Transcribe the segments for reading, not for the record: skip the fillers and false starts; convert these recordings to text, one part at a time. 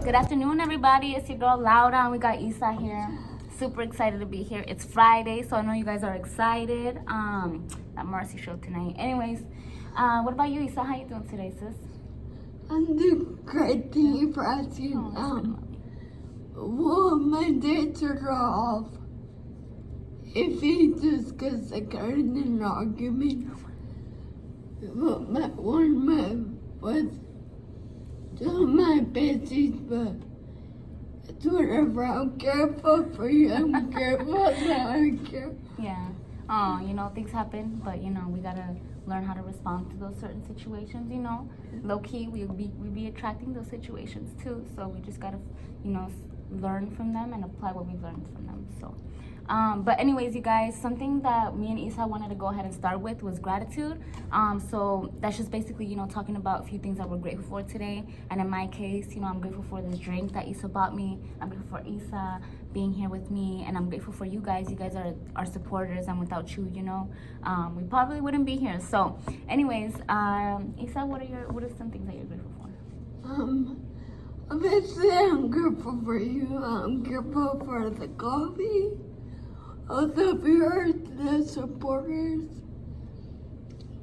Good afternoon, everybody. It's your girl Laura, and we got Isa here. Super excited to be here. It's Friday, so I know you guys are excited. That Marcy show tonight. Anyways, what about you, Isa? How you doing today, sis? I'm doing great. Thank you for asking. Well, my dates are off. If he just gets like in an argument, with my besties, but it's whatever. I'm careful for you. I'm careful that I'm careful. Yeah. Things happen, but we gotta learn how to respond to those certain situations. Low key, we be attracting those situations too. So we just gotta, learn from them and apply what we've learned from them. So. But anyways, you guys, something that me and Isa wanted to go ahead and start with was gratitude. So that's just basically, talking about a few things that we're grateful for today. And in my case, I'm grateful for this drink that Isa bought me. I'm grateful for Isa being here with me, and I'm grateful for you guys. You guys are our supporters, and without you, we probably wouldn't be here. So anyways, Isa, what are some things that you're grateful for? Obviously, I'm grateful for you. I'm grateful for the coffee. All the viewers, the supporters,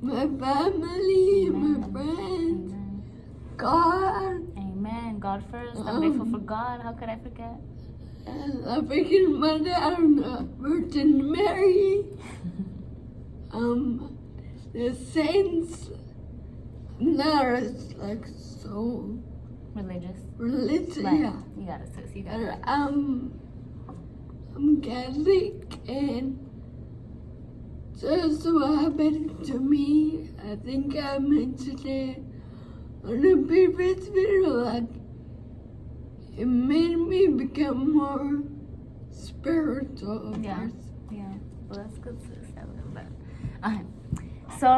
my family, my friends, God. Amen. God first. I'm grateful for God. How could I forget? And I'm freaking my dad and the Virgin Mary. The saints. Not like so religious. Religious, right. yeah. You got it, sis. You got it. I'm Catholic, and just what happened to me, I think I mentioned it on a previous video, like, it made me become more spiritual. Yeah. Well, that's good, sis. I love that. So,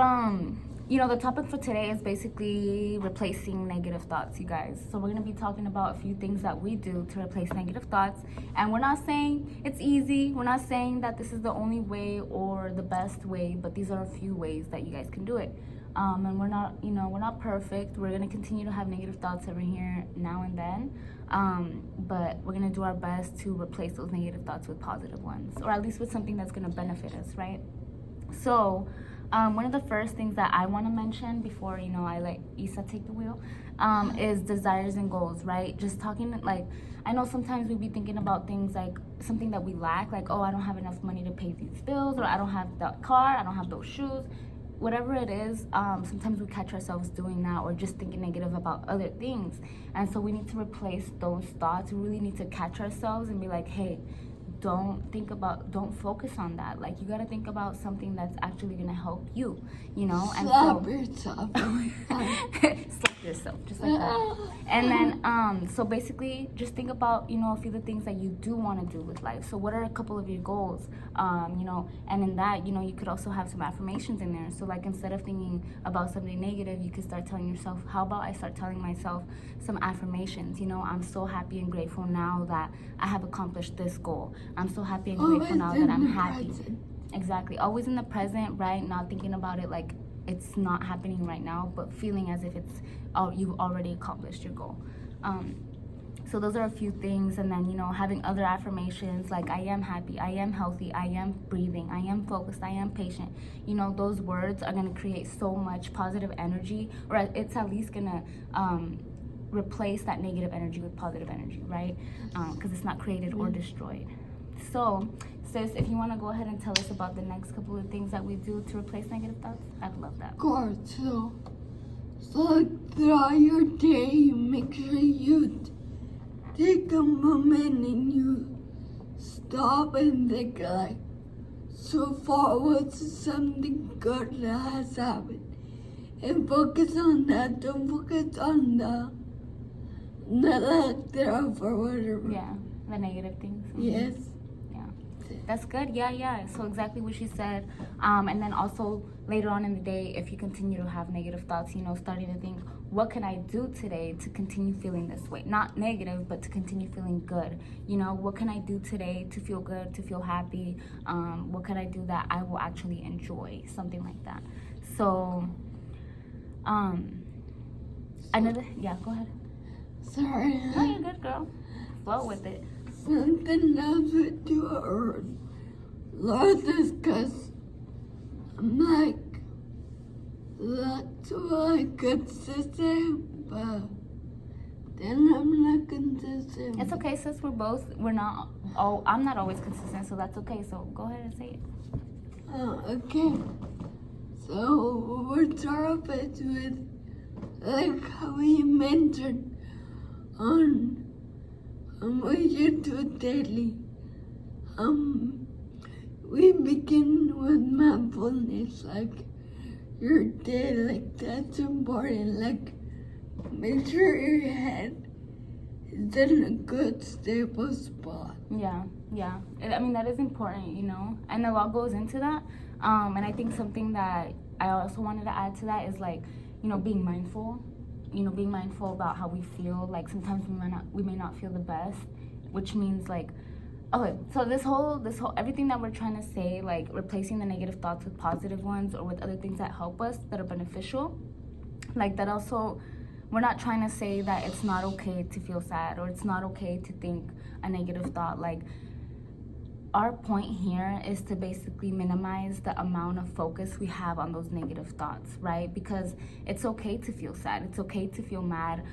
the topic for today is basically replacing negative thoughts, you guys. So we're going to be talking about a few things that we do to replace negative thoughts. And we're not saying it's easy. We're not saying that this is the only way or the best way, but these are a few ways that you guys can do it. And we're not perfect. We're going to continue to have negative thoughts over here now and then. But we're going to do our best to replace those negative thoughts with positive ones, or at least with something that's going to benefit us, right? So, one of the first things that I want to mention before, I let Isa take the wheel, is desires and goals, right? Just talking, like, I know sometimes we be thinking about things like something that we lack, like, oh, I don't have enough money to pay these bills, or I don't have that car, I don't have those shoes, whatever it is. Sometimes we catch ourselves doing that, or just thinking negative about other things. And so we need to replace those thoughts. We really need to catch ourselves and be like, hey, don't focus on that. Like, you gotta think about something that's actually gonna help you, and slap yourself. slap yourself, just like that. And then, so basically, just think about, a few of the things that you do want to do with life. So what are a couple of your goals? And in that, you could also have some affirmations in there. So like, instead of thinking about something negative, you could start telling yourself, how about I start telling myself some affirmations? I'm so happy and grateful now that I have accomplished this goal. I'm so happy and grateful now that I'm happy. Present. Exactly. Always in the present, right? Not thinking about it like it's not happening right now, but feeling as if you've already accomplished your goal. So those are a few things. And then, having other affirmations like, I am happy, I am healthy, I am breathing, I am focused, I am patient. Those words are going to create so much positive energy, or it's at least going to replace that negative energy with positive energy, right? Because it's not created or destroyed. So, sis, if you want to go ahead and tell us about the next couple of things that we do to replace negative thoughts, I'd love that. Of course. So throughout your day, make sure you take a moment and you stop and think, like, so far what's something good that has happened, and focus on that. Don't focus on the lack thereof or whatever. Yeah, the negative things. Yes. That's good. Yeah. So exactly what she said. And then also later on in the day, if you continue to have negative thoughts, starting to think, what can I do today to continue feeling this way? Not negative, but to continue feeling good. What can I do today to feel good, to feel happy? What can I do that I will actually enjoy? Something like that. So, another, yeah, go ahead. Sorry. No, you're good, girl. Flow with it. Something else with your Lord discuss. I'm like, that's why consistent, but then I'm not consistent. It's okay, sis. We're not. Oh, I'm not always consistent, so that's okay. So go ahead and say it. Okay. So we're starting with like how you mentioned on what you do daily. We begin with mindfulness, like your day, like that's important. Like make sure your head is in a good stable spot. Yeah. I mean, that is important, you know, and a lot goes into that. And I think something that I also wanted to add to that is like, you know, being mindful. You know, being mindful about how we feel. Like sometimes we may not feel the best, which means like, okay. So this whole everything that we're trying to say, like replacing the negative thoughts with positive ones or with other things that help us that are beneficial, like that also. We're not trying to say that it's not okay to feel sad or it's not okay to think a negative thought. Like, our point here is to basically minimize the amount of focus we have on those negative thoughts, right? Because it's okay to feel sad. It's okay to feel mad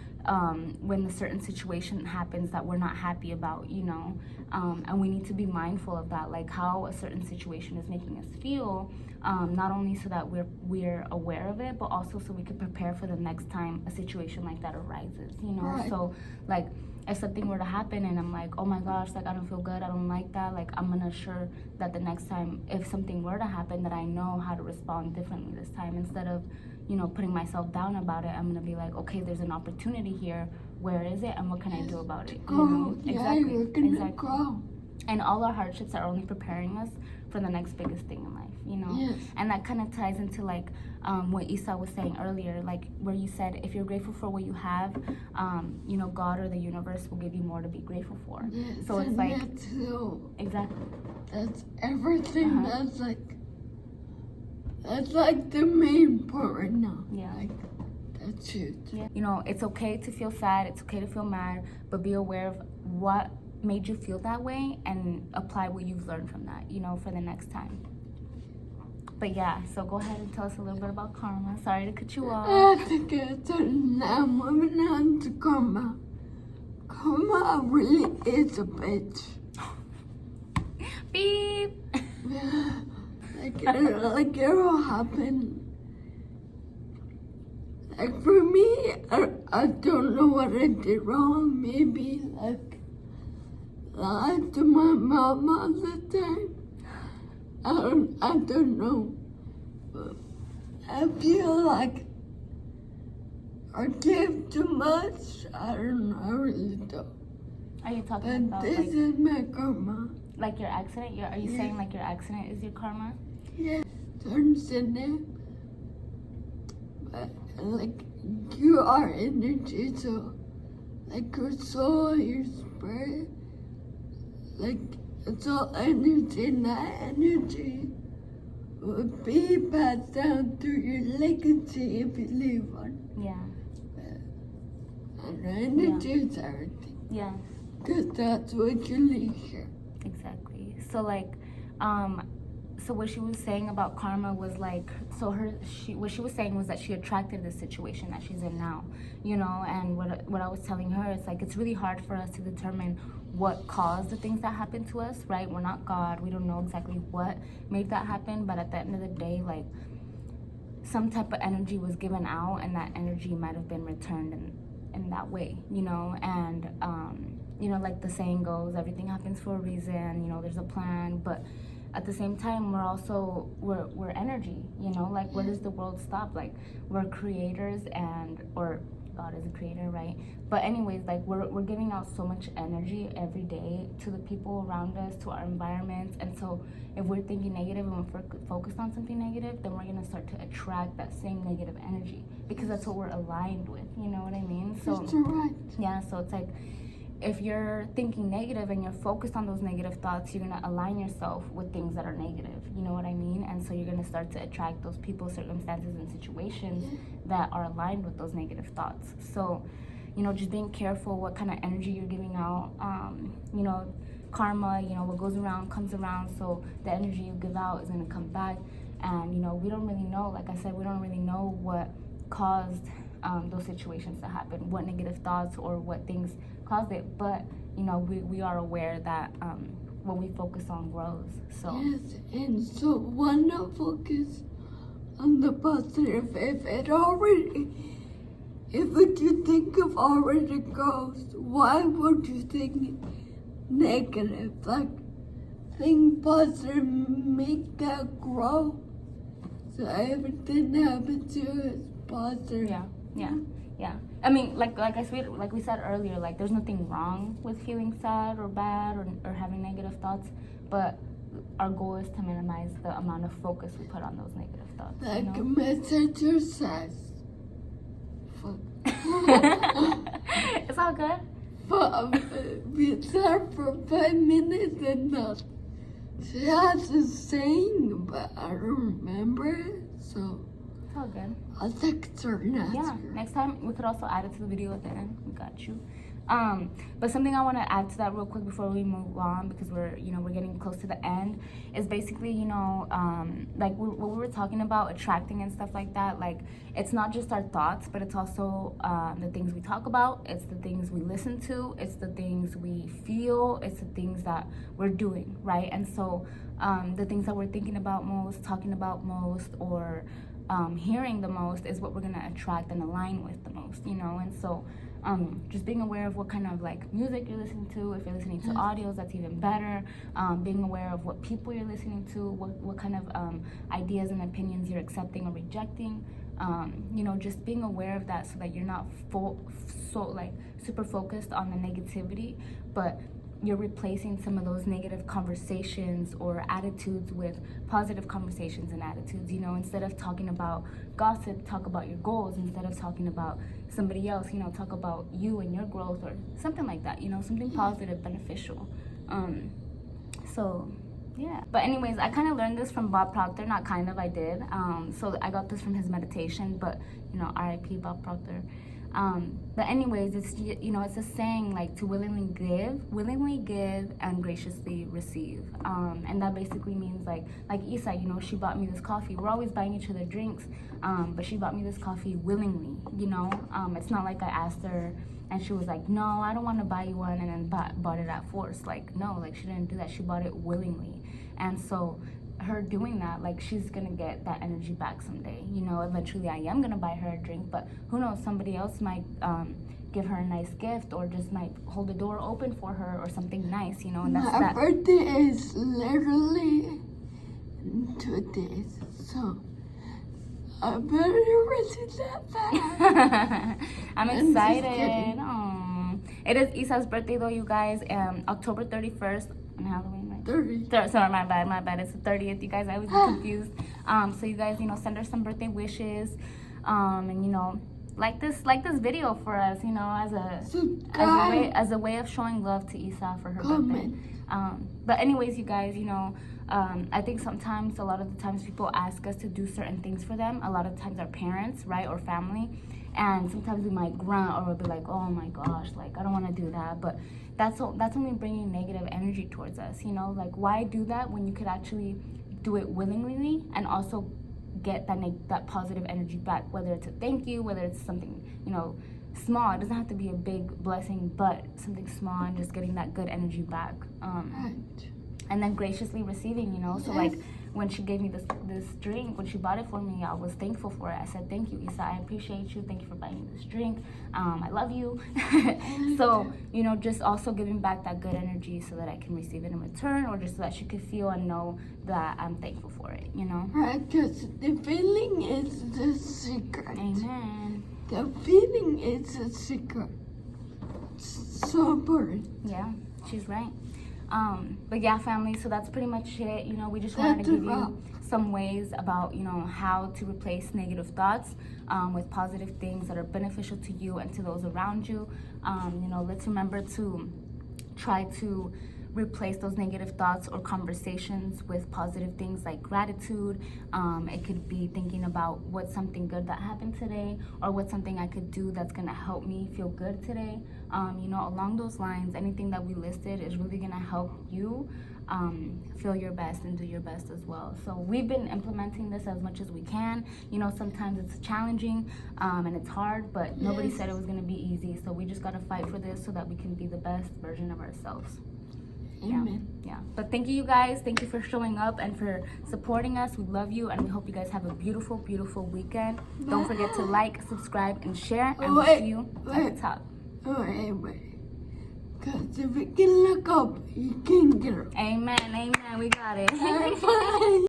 when a certain situation happens that we're not happy about, you know? And we need to be mindful of that, like how a certain situation is making us feel, not only so that we're aware of it, but also so we can prepare for the next time a situation like that arises, you know? Right. So, like, if something were to happen and I'm like, oh my gosh, like I don't feel good, I don't like that, like I'm gonna assure that the next time if something were to happen that I know how to respond differently this time. Instead of, you know, putting myself down about it, I'm gonna be like, okay, there's an opportunity here, where is it and what can I do about it? Grow. You know? Yeah, you're gonna grow. And all our hardships are only preparing us for the next biggest thing in life, you know? Yes. And that kind of ties into like what Isa was saying earlier, like where you said if you're grateful for what you have, you know, God or the universe will give you more to be grateful for. Yes, So it's and like, exactly. That's everything. That's like the main part right now. Yeah. Like, that's huge. Yeah. You know, it's okay to feel sad, it's okay to feel mad, but be aware of what made you feel that way and apply what you've learned from that, you know, for the next time. But yeah, so go ahead and tell us a little bit about karma. Sorry to cut you off. I think it's now moving on to karma. Karma really is a bitch. Beep. Like it'll happen. Like for me, I don't know what I did wrong. Maybe like lied to my mom all the time. I don't know. But I feel like I gave too much. I don't know. I really don't. Are you talking But about this like, is my karma. like your accident? Are you saying like your accident is your karma? Yeah, turns in it. But like you are energy, so like your soul, your spirit, like it's all energy, and that energy would be passed down through your legacy if you leave one. Yeah. And energy is everything. Yeah. Because that's what you leave here. Exactly. So like, so what she was saying about karma was like, so what she was saying was that she attracted the situation that she's in now, you know. And what I was telling her is like, it's really hard for us to determine what caused the things that happened to us, right? We're not God. We don't know exactly what made that happen, but at the end of the day, like, some type of energy was given out, and that energy might have been returned in that way, you know. And you know, like the saying goes, everything happens for a reason, you know, there's a plan. But at the same time, we're energy, you know. Like, where does the world stop? Like, we're creators, or God is a creator, right? But anyways, like, we're giving out so much energy every day to the people around us, to our environments. And so if we're thinking negative and we're focused on something negative, then we're going to start to attract that same negative energy, because that's what we're aligned with, you know what I mean? So That's right. yeah, so it's like, if you're thinking negative and you're focused on those negative thoughts, you're going to align yourself with things that are negative, you know what I mean? And so you're going to start to attract those people, circumstances, and situations that are aligned with those negative thoughts. So, you know, just being careful what kind of energy you're giving out. You know, karma, you know, what goes around comes around, so the energy you give out is going to come back. And, you know, we don't really know, like I said, we don't really know what caused those situations to happen, what negative thoughts or what things caused it. But, you know, we are aware that what we focus on grows. So Yes, and so want to focus on the positive. If what you think of already grows, why would you think negative? Like, think positive, make that grow. So everything that happens to you is positive. yeah. I mean, like we said earlier, like there's nothing wrong with feeling sad or bad or having negative thoughts, but our goal is to minimize the amount of focus we put on those negative thoughts. Like You a know? messenger says. Fuck. It's all good. We there for 5 minutes and she has a saying, but I don't remember it, so It's all good. I'll text her and ask Yeah, her. next time we could also add it to the video at the end. We got you. But something I want to add to that real quick before we move on, because we're getting close to the end, is basically, like what we were talking about, attracting and stuff like that. Like, it's not just our thoughts, but it's also the things we talk about. It's the things we listen to. It's the things we feel. It's the things that we're doing, right? And so the things that we're thinking about most, talking about most, or hearing the most is what we're going to attract and align with the most, and so just being aware of what kind of like music you're listening to. If you're listening to audios, that's even better. Being aware of what people you're listening to, what kind of ideas and opinions you're accepting or rejecting. Just being aware of that so that you're not super focused on the negativity, but you're replacing some of those negative conversations or attitudes with positive conversations and attitudes. Instead of talking about gossip, talk about your goals. Instead of talking about somebody else, talk about you and your growth or something like that, something positive, beneficial. So yeah. But anyways, I kind of learned this from Bob Proctor. I did. So I got this from his meditation, but R.I.P. Bob Proctor. But anyways, it's a saying like to willingly give and graciously receive. And that basically means like Isa, she bought me this coffee. We're always buying each other drinks, but she bought me this coffee willingly, It's not like I asked her and she was like, no, I don't want to buy you one, and then bought it at force. Like, no, like she didn't do that. She bought it willingly. And so her doing that, like, she's gonna get that energy back someday. Eventually I am gonna buy her a drink, but who knows, somebody else might give her a nice gift or just might hold the door open for her or something nice, and that's My that. birthday is literally in 2 days, so I better receive that back. I'm I'm just excited. kidding. Aw. It is Isa's birthday though, you guys. October 31st on Halloween, right? 30. Sorry, my bad. It's the 30th, you guys. I always get confused. So you guys, send her some birthday wishes, and like this video for us, as a way of showing love to Isa for her Comment. birthday. But anyways, you guys, I think a lot of the times people ask us to do certain things for them. A lot of times our parents, right, or family, and sometimes we might grunt or we'll be like, oh my gosh, like I don't want to do that. But that's only bringing negative energy towards us, like why do that when you could actually do it willingly and also get that positive energy back, whether it's a thank you, whether it's something small. It doesn't have to be a big blessing, but something small, and just getting that good energy back. Right. And then graciously receiving, so Yes. like when she gave me this drink, when she bought it for me, I was thankful for it. I said, thank you, Isa, I appreciate you. Thank you for buying me this drink. I love you. So, just also giving back that good energy so that I can receive it in return, or just so that she could feel and know that I'm thankful for it, Right, because the feeling is the secret. Amen. The feeling is the secret. It's so important. Yeah, she's right. But yeah, family, so that's pretty much it. We just wanted to That's give a wrap. you some ways about, how to replace negative thoughts with positive things that are beneficial to you and to those around you. Let's remember to try to replace those negative thoughts or conversations with positive things like gratitude. It could be thinking about what's something good that happened today, or what's something I could do that's gonna help me feel good today. Along those lines, anything that we listed is really gonna help you feel your best and do your best as well. So we've been implementing this as much as we can. Sometimes it's challenging and it's hard, but nobody said it was gonna be easy. So we just gotta fight for this so that we can be the best version of ourselves. Amen. Yeah. But thank you guys. Thank you for showing up and for supporting us. We love you, and we hope you guys have a beautiful, beautiful weekend. Don't forget to like, subscribe, and share. And we'll see you at the top. Wait. Because if you can look up, you can get up. Amen. We got it. Bye.